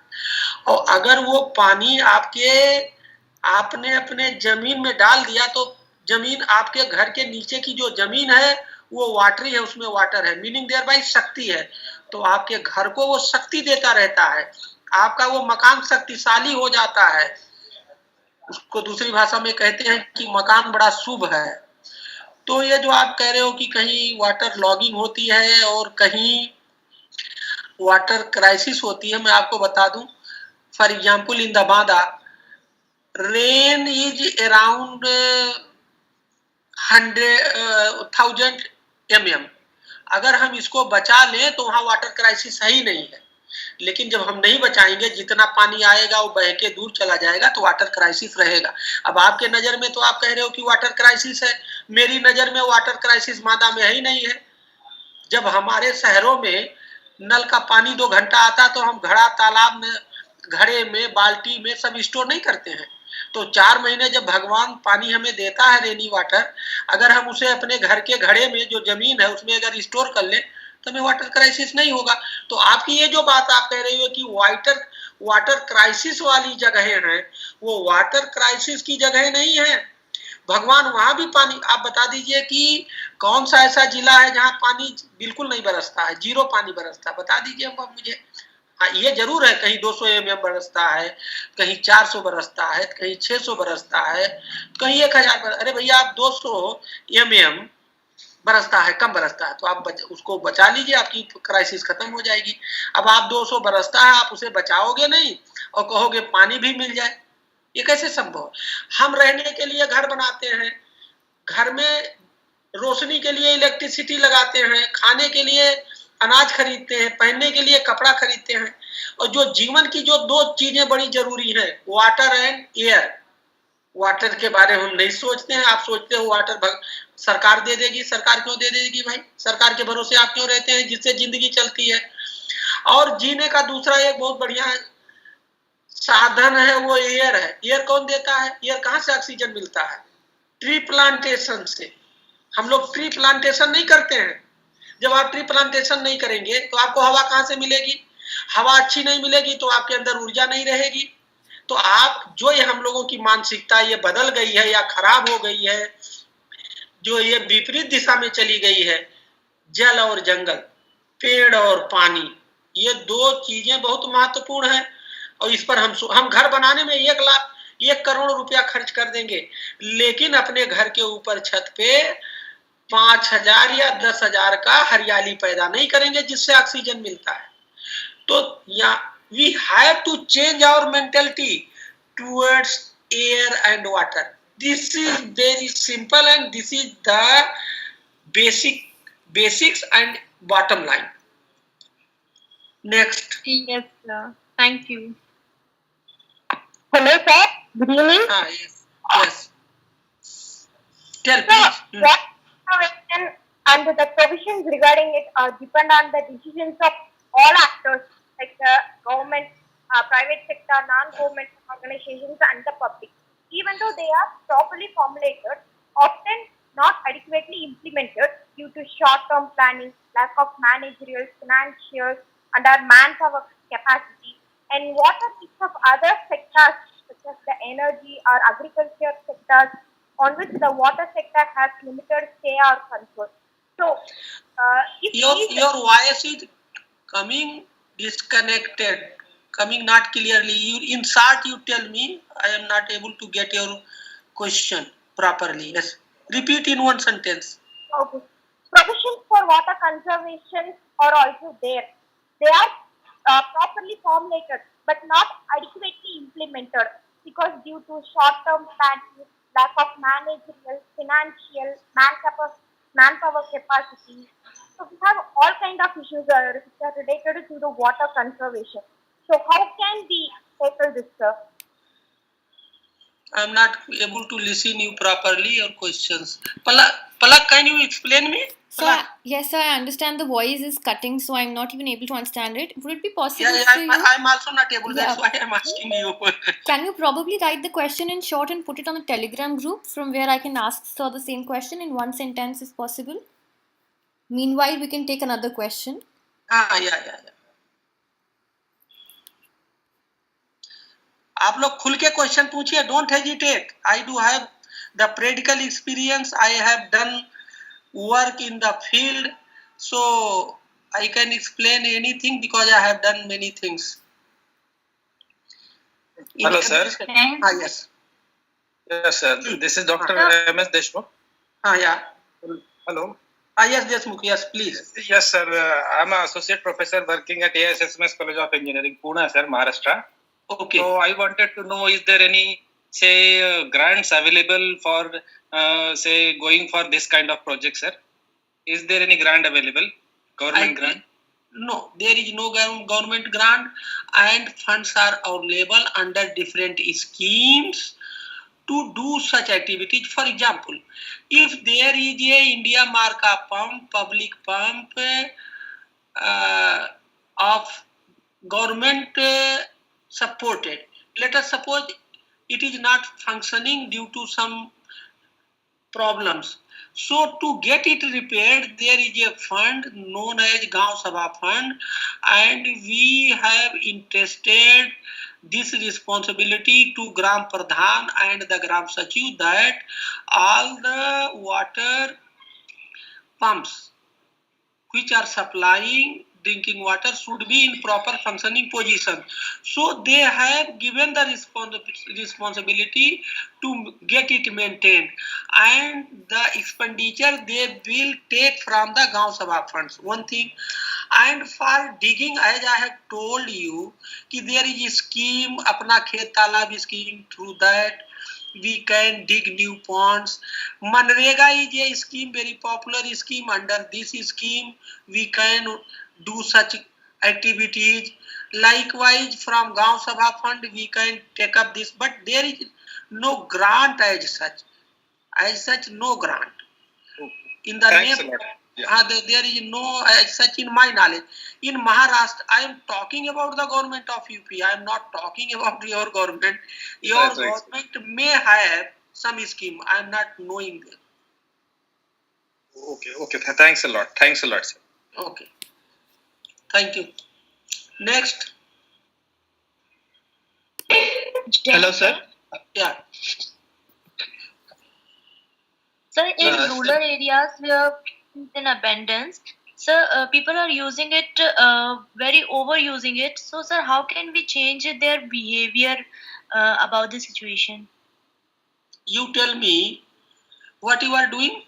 और अगर वो पानी आपने अपने जमीन में डाल दिया तो जमीन, आपके घर के नीचे की जो जमीन है वो वाटरी है, उसमें वाटर है, मीनिंग देयर बाय शक्ति है। तो आपके घर को वो शक्ति देता रहता है, आपका वो मकान शक्तिशाली हो जाता है। उसको दूसरी भाषा में कहते हैं कि मकान बड़ा शुभ है। तो ये जो आप कह रहे हो कि कहीं वाटर लॉगिंग होती है और कहीं वाटर क्राइसिस होती है, मैं आपको बता दूं, for example in the Banda rain is around 100,000 mm। अगर हम इसको बचा लें तो वहां वाटर क्राइसिस है ही नहीं है। लेकिन जब हम नहीं बचाएंगे, जितना पानी आएगा वो बह के दूर चला जाएगा तो वाटर क्राइसिस रहेगा। अब आपके नजर में तो आप कह रहे हो कि वाटर क्राइसिस है, मेरी नजर में वाटर क्राइसिस मादा में है ही नहीं है। जब हमारे शहरों में नल का पानी 2 घंटा आता तो हम घड़ा, तालाब में, घड़े में, बाल्टी में सब स्टोर नहीं करते हैं। तो 4 महीने जब भगवान पानी हमें देता है, रेनी वाटर, अगर हम उसे अपने घर के घड़े में जो जमीन है उसमें अगर स्टोर कर ले तो हमें वाटर क्राइसिस नहीं होगा। तो आपकी ये जो बात आप कह रही हो कि वाटर क्राइसिस वाली जगहें हैं, वो वाटर क्राइसिस की जगह नहीं है। भगवान वहां भी पानी, आप बता दीजिए कि कौन सा ऐसा जिला है जहां पानी बिल्कुल नहीं बरसता है, 0 पानी बरसता है, बता दीजिए मुझे। हाँ, ये जरूर है कहीं 200 mm बरसता है, कहीं 400 बरसता है, कहीं 600 बरसता है, कहीं 1000। अरे भैया, आप 200 mm बरसता है, कम बरसता है तो आप उसको बचा लीजिए, आपकी क्राइसिस खत्म हो जाएगी। अब आप 200 बरसता है, आप उसे बचाओगे नहीं और कहोगे पानी भी मिल जाए, ये कैसे संभव? हम रहने के लिए घर बनाते हैं, घर में रोशनी के लिए इलेक्ट्रिसिटी लगाते हैं, खाने के लिए अनाज खरीदते हैं, पहनने के लिए कपड़ा खरीदते हैं, और जो जीवन की जो 2 चीजें बड़ी जरूरी है, वाटर एंड एयर। वाटर के बारे में हम नहीं सोचते हैं। आप सोचते हो वाटर सरकार दे देगी। सरकार क्यों दे देगी भाई? सरकार के भरोसे आप क्यों रहते हैं जिससे जिंदगी चलती है? और जीने का दूसरा एक बहुत बढ़िया साधन है वो एयर है। एयर कौन देता है? एयर कहाँ से ऑक्सीजन मिलता है? ट्री प्लांटेशन से। हम लोग ट्री प्लांटेशन नहीं करते हैं। जब आप ट्री प्लांटेशन नहीं करेंगे तो आपको हवा कहाँ से मिलेगी? हवा अच्छी नहीं मिलेगी तो आपके अंदर ऊर्जा नहीं रहेगी। तो आप जो ये हम लोगों की मानसिकता ये बदल गई है या खराब हो गई है, जो ये विपरीत दिशा में चली गई है, जल और जंगल, पेड़ और पानी, ये दो चीजें बहुत महत्वपूर्ण है। और इस पर हम घर बनाने में 1 करोड़ रुपया खर्च कर देंगे, लेकिन अपने घर के ऊपर छत पे 5,000 या 10,000 का हरियाली पैदा नहीं करेंगे जिससे ऑक्सीजन मिलता है। तो we have to change our mentality towards air and water. This is very simple and this is the basics and bottom line. Next. Yes, sir. Thank you. Hello, sir. Good evening. Yes. Tell Sir, please. what conservation and the provisions regarding it depend on the decisions of all actors like the government, private sector, non-government organizations and the public. Even though they are properly formulated, often not adequately implemented due to short-term planning, lack of managerial, financial, and our manpower capacity, and what are mix of other sectors such as the energy or agriculture sectors on which the water sector has limited say or control. So, if Your voice is coming disconnected, coming not clearly. In short, you tell me. I am not able to get your question properly. Yes, repeat in one sentence. okay, provisions for water conservation are also there. They are properly formulated but not adequately implemented because due to short-term planning, lack of managerial, financial, manpower capacity. So we have all kind of issues which are related to the water conservation. So how can we tackle this, sir? I am not able to listen you properly. Your questions. Palak, can you explain me? So, yes, sir, I understand the voice is cutting, so I'm not even able to understand it. Would it be possible Yeah, for you? I'm also not able. Yeah. That's why I'm asking you. Can you probably write the question in short and put it on the Telegram group from where I can ask sir the same question in one sentence if possible? Meanwhile, we can take another question. Yeah. आप लोग खुल के question पूछिए. Don't hesitate. I do have the practical experience. I have done work in the field, so I can explain anything because I have done many things. Hello, sir. Yes. Yes, sir. This is Dr. M.S. Deshmukh. Yeah. Hello. Yes, Deshmukh. Yes, please. Yes, sir. I'm an associate professor working at IAS College of Engineering, Pune, sir, Maharashtra. Okay. So I wanted to know, is there any, say, grants available for, say, going for this kind of project, sir? Is there any grant available? Government grant? No, there is no government grant, and funds are available under different schemes to do such activities. For example, if there is a India Marka pump, public pump of government supported, let us suppose it is not functioning due to some problems. So to get it repaired, there is a fund known as Gaon Sabha Fund, and we have entrusted this responsibility to Gram Pradhan and the Gram Sachiv that all the water pumps which are supplying drinking water should be in proper functioning position. So they have given the responsibility to get it maintained, and the expenditure they will take from the Gaon Sabha funds. One thing. And for digging, as I have told you, there is a scheme, Apna Khet Talab scheme, through that we can dig new ponds. Manrega is a scheme, very popular scheme. Under this scheme, we can do such activities. Likewise, from Gaon Sabha Fund, we can take up this, but there is no grant as such. As such, no grant. In the Thanks name, a lot. Yeah. there is no such in my knowledge. In Maharashtra, I am talking about the government of UP. I am not talking about your government. Your Right, right. government may have some scheme. I am not knowing. Okay. Thanks a lot. Thanks a lot, sir. Okay. Thank you. Next. Hello, sir. Yeah. Sir, in Uh, rural areas where food is in abundance, sir, people are using it, very overusing it. So, sir, how can we change their behavior about the situation? You tell me what you are doing.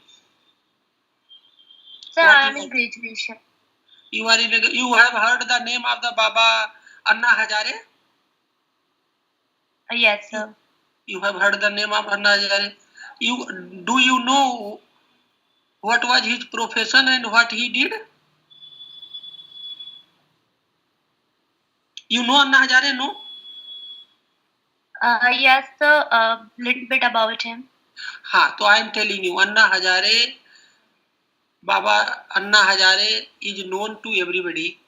Sir, What I am you in are, graduation. you are in. You have heard the name of the Baba Anna Hazare. Yes, sir. You have heard the name of Anna Hazare. Do you know what was his profession and what he did? You know Anna Hazare, no? Yes, sir. Little bit about him. हाँ, तो I am telling you, Anna Hazare, Baba Anna Hazare is known to everybody,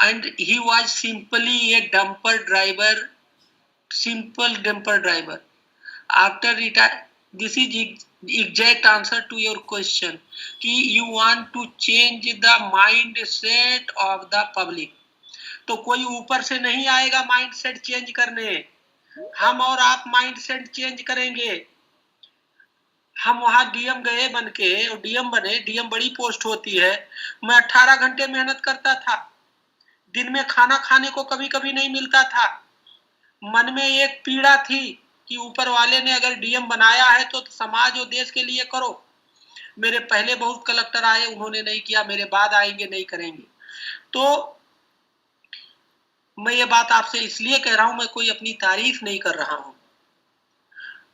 and he was simply a dumper driver, simple dumper driver. After retire, this is exact answer to your question. कि you want to change the mindset of the public. तो कोई ऊपर से नहीं आएगा mindset change करने, हम और आप माइंडसेट चेंज करेंगे. हम वहां डीएम गए बन के और डीएम बने. डीएम बड़ी पोस्ट होती है. मैं 18 घंटे मेहनत करता था. दिन में खाना खाने को कभी कभी नहीं मिलता था. मन में एक पीड़ा थी कि ऊपर वाले ने अगर डीएम बनाया है तो समाज और देश के लिए करो. मेरे पहले बहुत कलेक्टर आए, उन्होंने नहीं किया. मेरे बाद आएंगे, नहीं करेंगे. तो मैं ये बात आपसे इसलिए कह रहा हूं, मैं कोई अपनी तारीफ नहीं कर रहा हूं.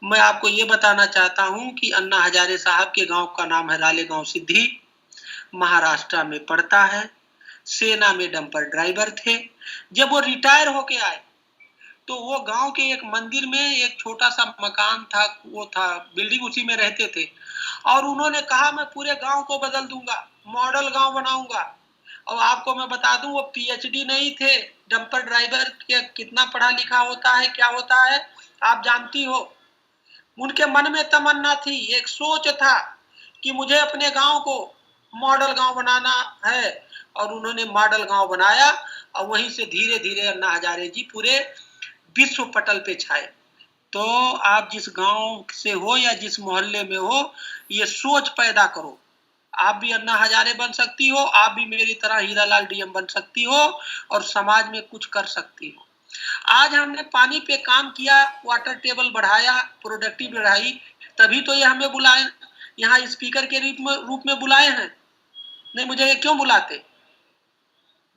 मैं आपको ये बताना चाहता हूं कि अन्ना हजारे साहब के गांव का नाम है रालेगांव सिद्धि, महाराष्ट्र में पड़ता है. सेना में डंपर ड्राइवर थे. जब वो रिटायर होके आए तो वो गांव के एक मंदिर में एक छोटा सा मकान था, वो था बिल्डिंग, उसी में रहते थे. और उन्होंने कहा मैं पूरे गांव को बदल दूंगा, मॉडल गांव बनाऊंगा. और आपको मैं बता दूं, वो पीएचडी नहीं थे. डंपर ड्राइवर के कितना पढ़ा लिखा होता है, क्या होता है, आप जानती हो. उनके मन में तमन्ना थी, एक सोच था कि मुझे अपने गांव को मॉडल गांव बनाना है. और उन्होंने मॉडल गांव बनाया और वहीं से धीरे धीरे अन्ना हजारे जी पूरे विश्व पटल पे छाए. तो आप जिस गांव से हो या जिस मोहल्ले में हो, ये सोच पैदा करो. आप भी अन्ना हजारे बन सकती हो, आप भी मेरी तरह हीरालाल डीएम बन सकती हो और समाज में कुछ कर सकती हो. आज हमने पानी पे काम किया, वाटर टेबल बढ़ाया, प्रोडक्टिव बढ़ाई, तभी तो ये हमें बुलाए, यहाँ स्पीकर के रूप में बुलाए हैं. नहीं, मुझे ये क्यों बुलाते?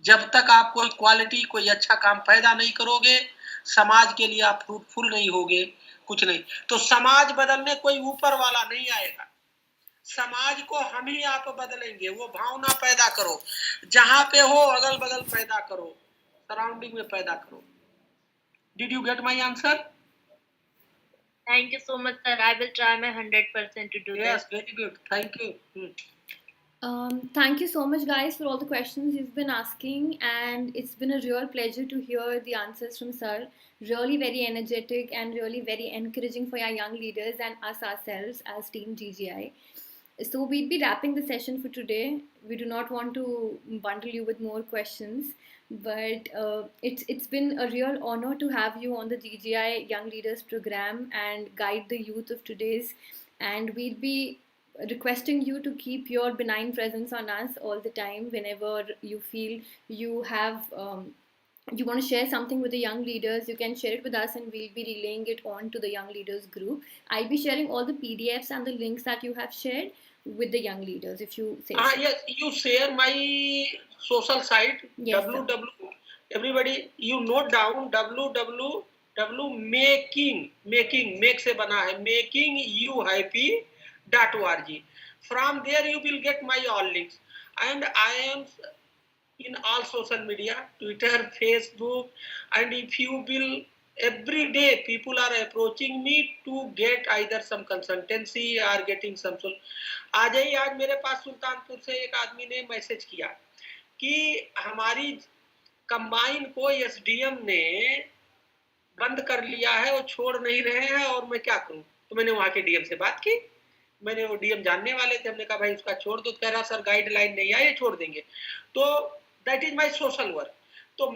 जब तक आप कोई क्वालिटी, कोई अच्छा काम पैदा नहीं करोगे, समाज के लिए आप फ्रूटफुल नहीं होगे, कुछ नहीं. तो समाज बदलने कोई ऊपर वाला नहीं आएगा. समाज को हम ही आप बदलेंगे. वो भावना पैदा करो, जहां पे हो अगल बगल पैदा करो, सराउंडिंग में पैदा करो. Did you get my answer? Thank you so much, sir. I will try my 100% to do Yes, that. very good. Thank you. Thank you so much, guys, for all the questions you've been asking, and it's been a real pleasure to hear the answers from Sir. Really very energetic and really very encouraging for our young leaders and us ourselves as Team GGI. So we'll be wrapping the session for today. We do not want to bundle you with more questions, but it's been a real honor to have you on the GGI Young Leaders Program and guide the youth of today's. And we'll be requesting you to keep your benign presence on us all the time whenever you feel you have you want to share something with the young leaders. You can share it with us and we'll be relaying it on to the young leaders group. I'll be sharing all the PDFs and the links that you have shared with the young leaders, if you say so. Yes, you share my social site. Yes, www. Everybody, you note down www making make से बना है, makingyouhappy.org. From there you will get my all links. And I am in all social media, Twitter, Facebook, and if you will every day people are approaching me to get either some consultancy or getting some आज मेरे पास सुल्तानपुर से एक आदमी ने message किया कि हमारी combine को एसडीएम ने बंद कर लिया है, वो छोड़ नहीं रहे हैं और मैं क्या करूं। तो मैंने वहां के डीएम से बात की, मैंने वो डीएम जानने वाले थे, हमने कहा भाई उसका छोड़ दो। कह रहा सर गाइडलाइन नहीं आए, छोड़ देंगे। तो that is my social work. तो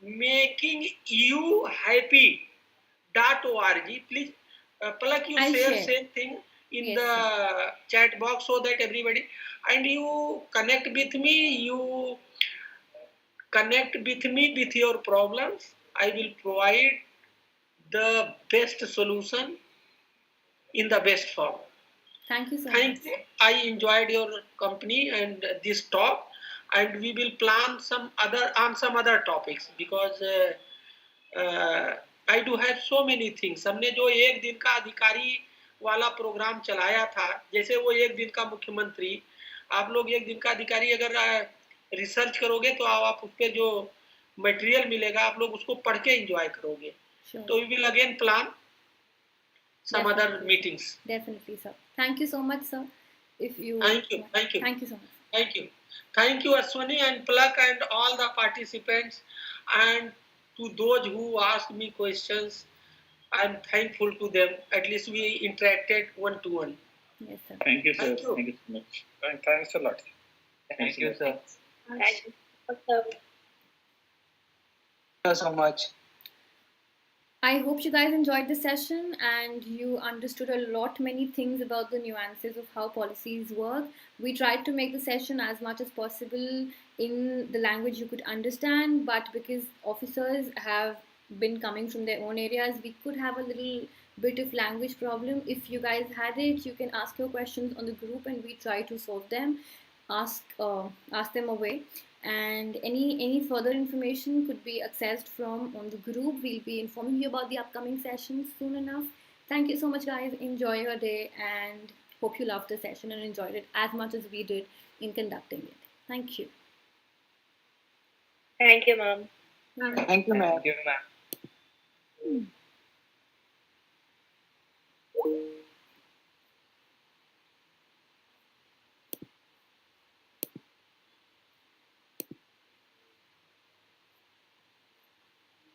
making you happy .org, please plug you I'll share share. same thing in Yes, the chat box so that everybody, and you connect with me, you connect with me with your problems. I will provide the best solution in the best form. Thank you so much. Thank you. I enjoyed your company and this talk, and we will plan some other topics because I do have so many things. हमने जो एक दिन का अधिकारी वाला programme चलाया था, जैसे वो एक दिन का मुख्यमंत्री, आप लोग एक दिन का अधिकारी अगर रिसर्च करोगे तो आप उस पे जो मटेरियल मिलेगा आप लोग उसको पढ़ के एंजॉय करोगे। Sure. तो we will again plan some other meetings. Definitely, sir. Thank you so much, sir. If you Thank you. Thank you so much. Thank you Ashwini and Plak and all the participants, and to those who asked me questions, I'm thankful to them. At least we interacted one to one. Yes, sir. Thank you, sir. Thank you. Thank you so much. Thanks a lot. Thank you, sir. Thank you so much. I hope you guys enjoyed the session and you understood a lot many things about the nuances of how policies work. We tried to make the session as much as possible in the language you could understand, but because officers have been coming from their own areas, we could have a little bit of language problem. If you guys had it, you can ask your questions on the group and we try to solve them. Ask them away. And any further information could be accessed from on the group. We'll be informing you about the upcoming sessions soon enough. Thank you so much, guys. Enjoy your day and hope you loved the session and enjoyed it as much as we did in conducting it. Thank you. Thank you, ma'am. Thank you, ma'am. Thank you, ma'am.